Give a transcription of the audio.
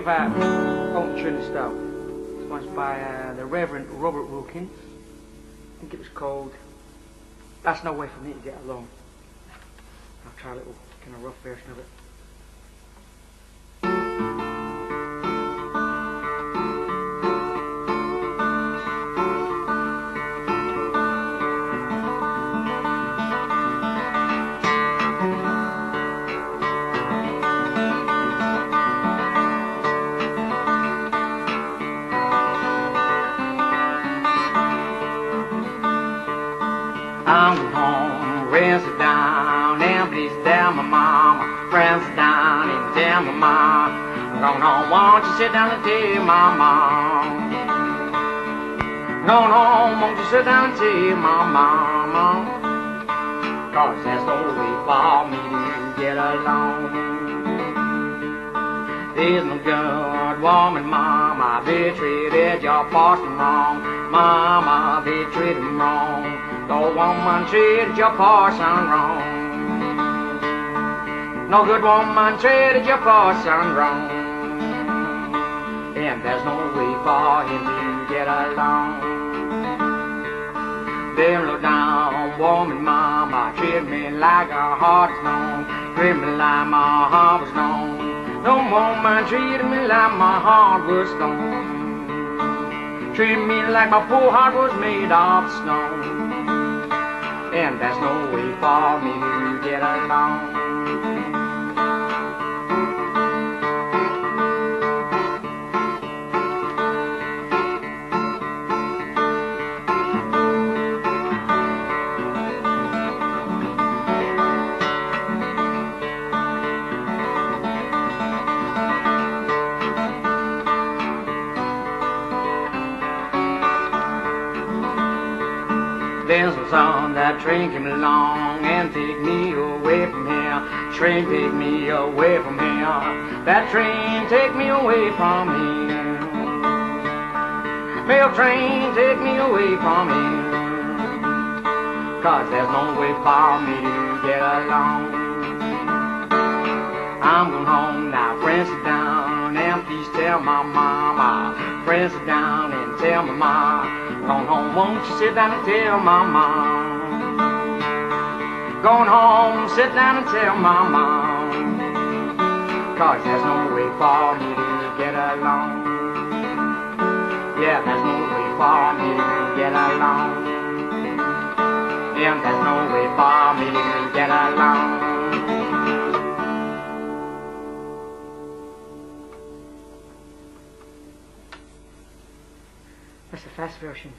bit about old tune and stuff. This one's by the Reverend Robert Wilkins. I think it was called That's No Way For Me To Get Along. I'll try a little kind of rough version of it. I'm going home, rest it down, and please tell my mama, rest it down and tell my mama. I'm going home, won't you sit down and tell my mama? Going home, won't you sit down and tell my mama? 'Cause there's no way for me to get along. There's no good woman, mama, they treated your parson wrong. Mama, they treated him wrong. The woman treated your parson wrong. No good woman treated your parson wrong. And there's no way for him to get along. Them low down woman, mama, treated me like a heart is known. Treated me like my heart was known. No woman treated me like my heart was stone. Treated me like my poor heart was made of stone. And there's no way for me to get along. There's a song that train came along and take me away from here. Train take me away from here. That train take me away from here. Mail train take me away from here. 'Cause there's no way for me to get along. I'm going home now, friends, sit down and please tell my mama. Friends, sit down and tell my mama. Going home, won't you sit down and tell my mom? Going home, sit down and tell my mom. 'Cause there's no way for me to get along. Yeah, there's no way for me to get along. Yeah, there's no way for me to get along. That's the fast version.